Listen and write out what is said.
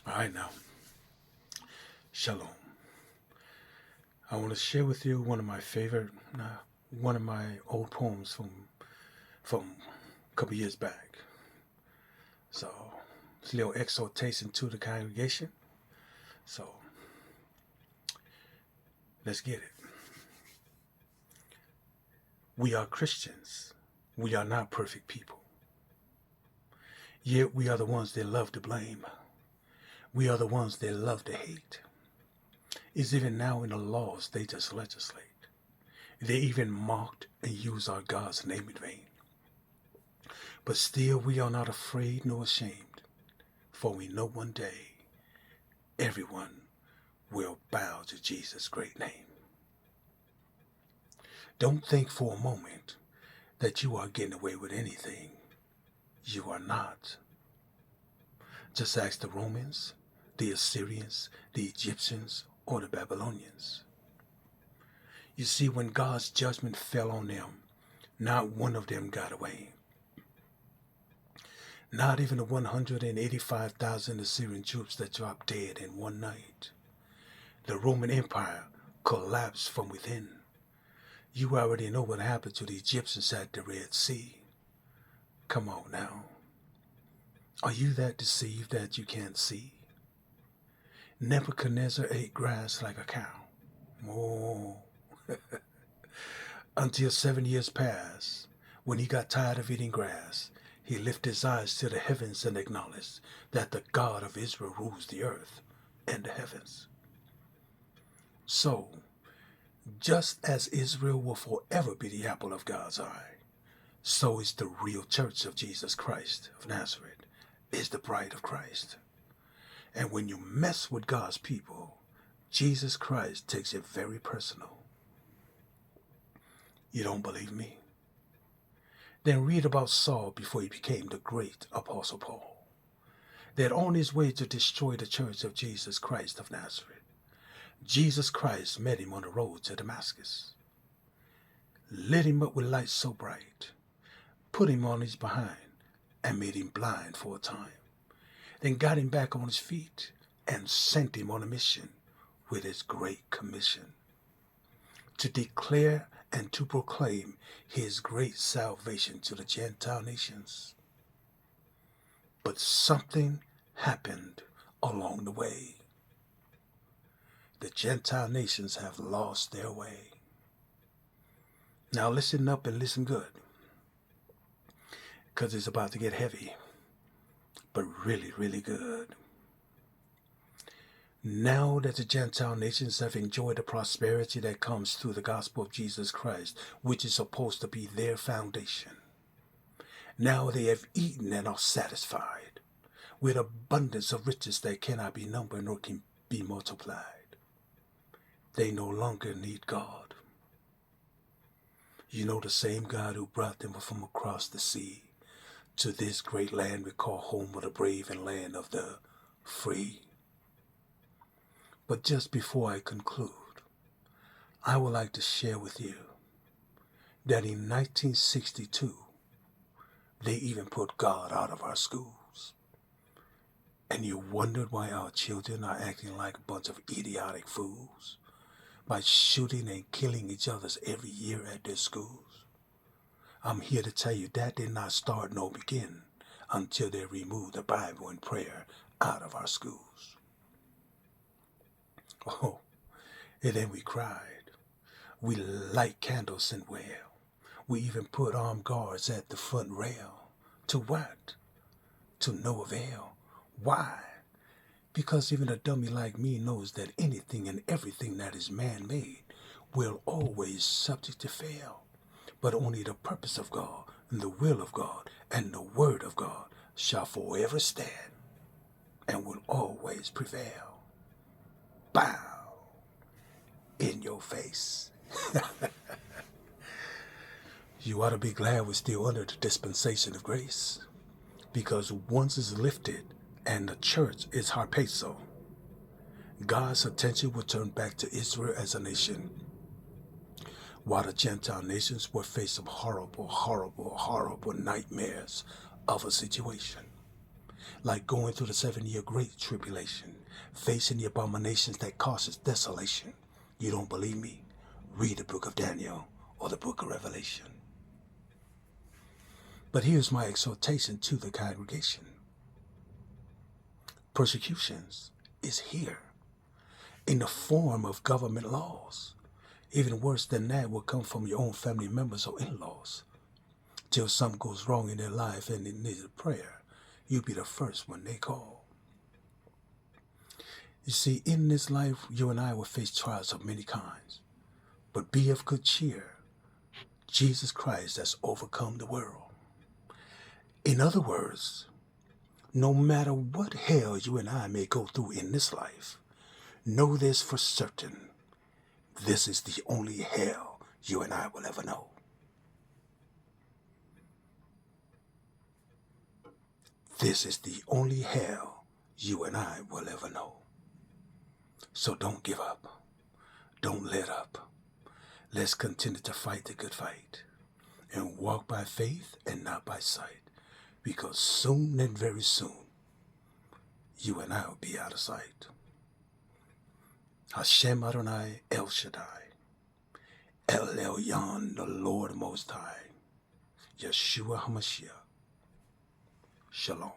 All right, now, Shalom. I want to share with you one of my favorite, one of my old poems from a couple years back. So, it's a little exhortation to the congregation. So, let's get it. We are Christians. We are not perfect people. Yet we are the ones that love to blame. We are the ones that love to hate. It's even now in the laws they just legislate. They even mocked and used our God's name in vain. But still we are not afraid nor ashamed, for we know one day everyone will bow to Jesus' great name. Don't think for a moment that you are getting away with anything. You are not. Just ask the Romans, the Assyrians, the Egyptians, or the Babylonians. You see, when God's judgment fell on them, not one of them got away. Not even the 185,000 Assyrian troops that dropped dead in one night. The Roman Empire collapsed from within. You already know what happened to the Egyptians at the Red Sea. Come on now. Are you that deceived that you can't see? Nebuchadnezzar ate grass like a cow. Oh. Until 7 years passed, when he got tired of eating grass, he lifted his eyes to the heavens and acknowledged that the God of Israel rules the earth and the heavens. So, just as Israel will forever be the apple of God's eye, so is the real church of Jesus Christ of Nazareth, is the bride of Christ. And when you mess with God's people, Jesus Christ takes it very personal. You don't believe me? Then read about Saul before he became the great Apostle Paul. That on his way to destroy the church of Jesus Christ of Nazareth, Jesus Christ met him on the road to Damascus, lit him up with light so bright, put him on his behind, and made him blind for a time, then got him back on his feet and sent him on a mission with his great commission to declare and to proclaim his great salvation to the Gentile nations. But something happened along the way. The Gentile nations have lost their way. Now listen up and listen good, because it's about to get heavy, but really, really good. Now that the Gentile nations have enjoyed the prosperity that comes through the gospel of Jesus Christ, which is supposed to be their foundation, now they have eaten and are satisfied with abundance of riches that cannot be numbered nor can be multiplied. They no longer need God. You know, the same God who brought them from across the sea to this great land we call home of the brave and land of the free. But just before I conclude, I would like to share with you that in 1962, they even put God out of our schools. And you wondered why our children are acting like a bunch of idiotic fools by shooting and killing each other every year at their schools. I'm here to tell you that did not start nor begin until they removed the Bible and prayer out of our schools. Oh, and then we cried. We light candles and wail. We even put armed guards at the front rail. To what? To no avail. Why? Because even a dummy like me knows that anything and everything that is man-made will always subject to fail. But only the purpose of God and the will of God and the word of God shall forever stand and will always prevail. Bow in your face. You ought to be glad we're still under the dispensation of grace, because once it's lifted and the church is harpazo, God's attention will turn back to Israel as a nation, while the Gentile nations will face some horrible, horrible, horrible nightmares of a situation. like going through the 7-year great tribulation, facing the abominations that causes desolation. You don't believe me? Read the book of Daniel or the book of Revelation. But here's my exhortation to the congregation. Persecutions is here in the form of government laws. Even worse than that will come from your own family members or in-laws. Till something goes wrong in their life and they need a prayer, you'll be the first one they call. You see, in this life, you and I will face trials of many kinds. But be of good cheer. Jesus Christ has overcome the world. In other words, no matter what hell you and I may go through in this life, know this for certain. This is the only hell you and I will ever know. This is the only hell you and I will ever know. So don't give up. Don't let up. Let's continue to fight the good fight and walk by faith and not by sight. Because soon and very soon, you and I will be out of sight. Hashem Adonai El Shaddai, El Elyon, the Lord Most High, Yeshua HaMashiach. Shalom.